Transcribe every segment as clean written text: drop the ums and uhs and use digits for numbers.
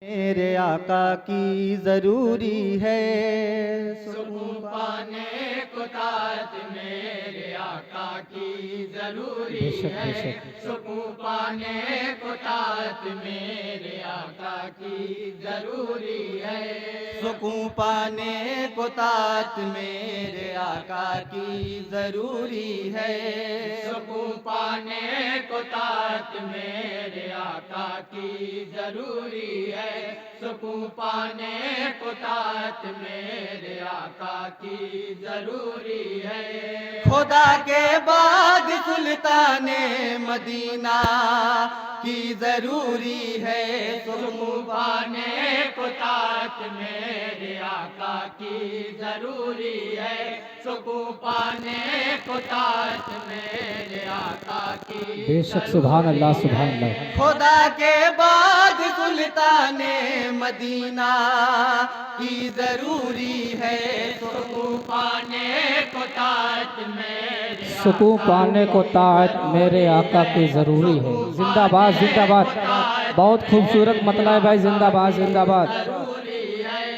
میرے آقا کی ضروری ہے سکون پانے کو طاعت میرے آقا کی ضروری ہے سکون پانے کو طاعت میرے آقا کی ضروری ہے سکون پانے کو طاعت میرے آقا کی ضروری ہے سکون پانے کو طاعت میرے آقا کی ضروری ہے سکون پانے کو طاعت میرے آقا کی ضروری ہے خدا کے بعد سلطان مدینہ کی ضروری ہے سکون پانے کو طاعت میرے آقا کی ضروری ہے سکون پانے کو طاعت میرے آقا کی بے شک سبحان اللہ سبحان اللہ خدا کے بعد سلطان مدینہ کی ضروری ہے سکون پانے کو طاعت میرے سکون پانے کو طاعت میرے آقا کی ضروری ہے زندہ باد زندہ باد بہت خوبصورت مطلب ہے بھائی زندہ باد زندہ باد ضروری ہے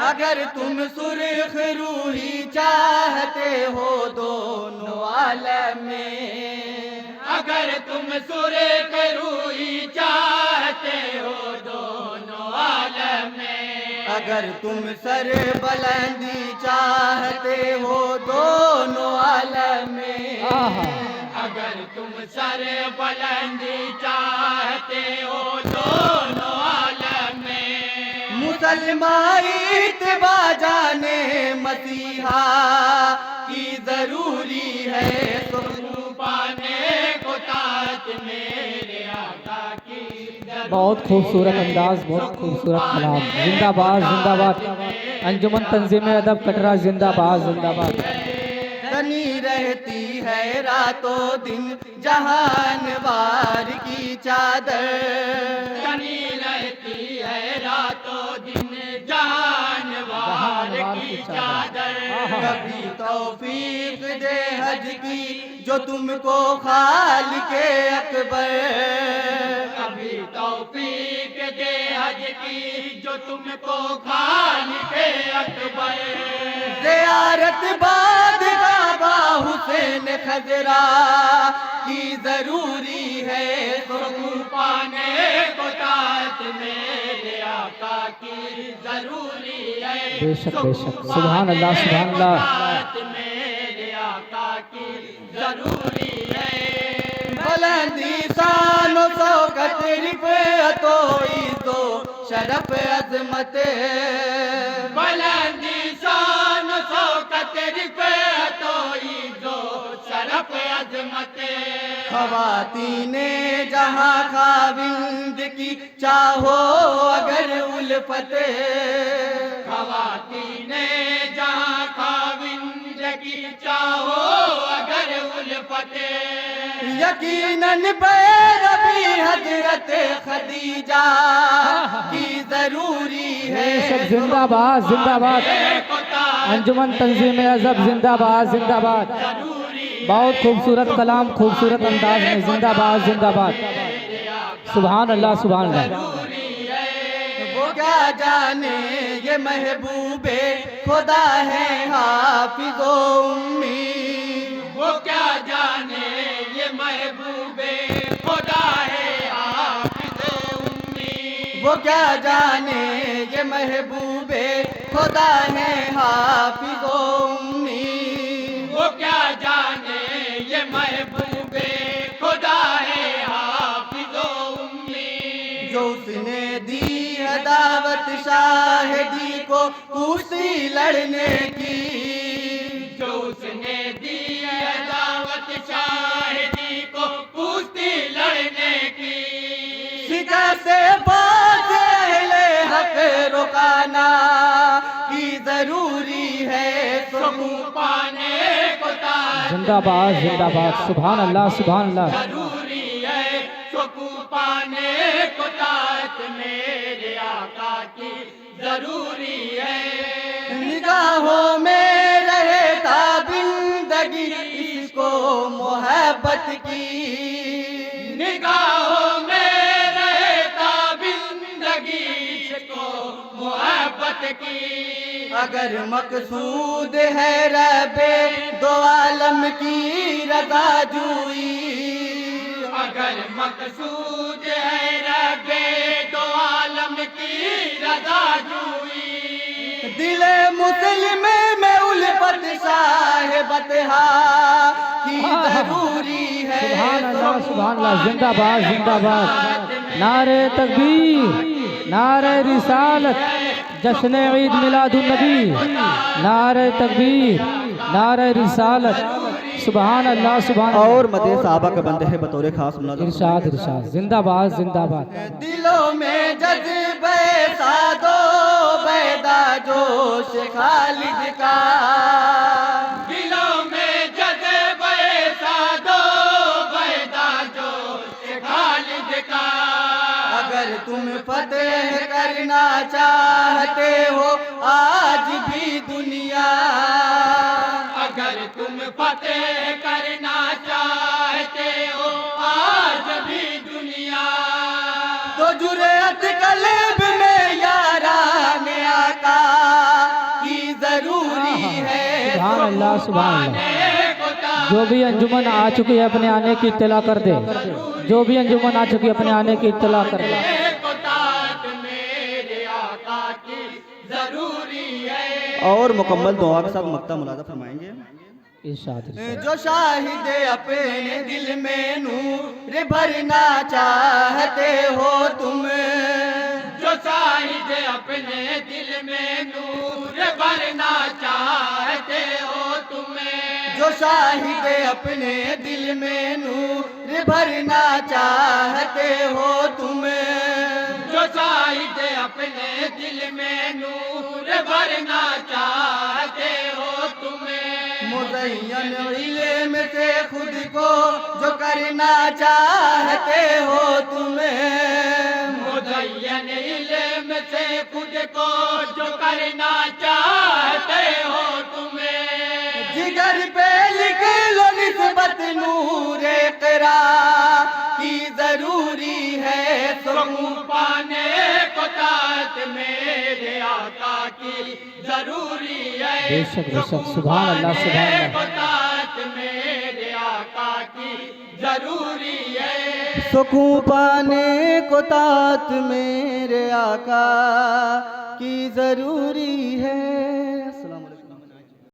اگر تم سرخ روحی چاہتے ہو دونوں عالم میں اگر تم سرخ روئی چاہتے ہو دونوں عالم میں اگر تم سر بلندی چاہتے ہو دونوں عالم میں اگر تم سر بلندی چاہتے ہو دونوں عالم میں مسلمان اتباع جانے مسیحا کی ضروری ہے سکون پانے کو طاعت میرے آقا کی بہت خوبصورت انداز بہت خوبصورت کلام زندہ باد انجمن تنظیم ادب کٹرا زندہ باد تنی رہتی ہے راتوں دن جہان وار کی چادر تنی رہتی ہے راتوں دن جہان وار کی چادر کبھی توفیق دے حج کی جو تم کو خالق اکبر کبھی توفیق دے حج کی جو تم کو خالق اکبر زیارت بعد کعبہ حسین خضرا کی ضروری ہے سکون پانے کو طاعت میرے آقا کی ضروری ہے بے شک سبحان اللہ سبحان اللہ طاعت میرے آقا کی ضروری ہے بلندی شان و شوکت رفعت و عز و شرف عظمت بلندی شان و شوکت رفعت و عز و شرف عظمت خواتین جہاں خاوند کی چاہو اگر الفت خواتین جہاں خاوند کی چاہو اگر الفت یقیناً پیروی حضرت خدیجہ کی ضروری ہے زندہ باد انجمن تنظیم ادب زندہ باد بہت خوبصورت کلام خوبصورت انداز میں زندہ باد سبحان اللہ سبحان اللہ وہ کیا جانے یہ محبوب خدا ہے حافظ و امی وہ کیا جانے یہ محبوب خدا ہے حافظ امی وہ کیا جانے یہ محبوب خدا ہے حافظ و امی وہ کیا جانے یہ محبوب خدا ہے حافظ و امی جو اس نے دی ہے دعوت شاہدی کو کشتی لڑنے کی جو اس نے دی ہے دعوت شاہدی کو کشتی لڑنے کی شکست باز اہل حق رکانا کی ضروری ہے سکون پانے کو طاعت زندہ باد سبحان اللہ ضروری ہے سکون پانے کو طاعت میرے آقا کی ضروری ہے نگاہوں میں رہے تابندگی اس کو محبت کی نگاہوں میں رہتا بندگی کو محبت کی، اگر مقصود ہے رب دو عالم کی رضا جوئی، اگر مقصود ہے رب دو عالم کی رضا جوئی، دل مسلم میں الفت صاحبت کی ضروری ہے۔ سبحان اللہ سبحان اللہ، زندہ باد زندہ باد، نعرہ تکبیر، نعرہ رسالت، جشن عید میلاد النبی، نعرہ تکبیر، نعرہ رسالت، سبحان اللہ سبحان اللہ۔ اور مدح صحابہ کا بندے ہے بطور خاص مناظر۔ ارشاد ارشاد، زندہ باد زندہ باد۔ دلوں میں جذبہ ساد و بیدا جوش خالد کا، دلوں میں جذبہ ساد و بیدا جوش خالد کا، اگر تم فتح کرنا چاہتے ہو آج بھی دنیا، اگر تم فتح کرنا چاہتے ہو آج بھی دنیا، تو جرأت قلب میں یاران آقا کی ضروری ہے۔ سبحان اللہ سبحان اللہ۔ جو بھی انجمن آ چکی ہے اپنے آنے کی اطلاع کر دے، جو بھی انجمن آ چکی ہے اپنے آنے کی اطلاع کر دے۔ میرے آقا کی ضروری ہے، اور مکمل دعا کے ساتھ مقطع ملاحظہ فرمائیں گے۔ ارشاد ارشاد۔ جو شاہد اپنے دل میں نور بھرنا چاہتے ہو تم، جو شاہد اپنے دل میں نور بھرنا چاہتے ہو تمہیں، جو شاہد اپنے دل میں نور بھرنا چاہتے ہو تم، جو شاہد اپنے دل میں نور بھرنا چاہتے ہو تمہیں، مزین علم سے خود کو جو کرنا چاہتے ہو تمہیں، مزین علم سے خود کو جو کرنا چاہتے ہو تمہیں، جگر پہ لکھ لو نسبت نور اقرا کی ضروری ہے۔ سکون پانے کو طاعت میرے آقا کی ضروری ہے، بے شک بے شک، سبحان اللہ سبحان اللہ۔ کو طاعت میرے آقا کی ضروری ہے، سکون پانے کو طاعت میرے آقا کی ضروری ہے۔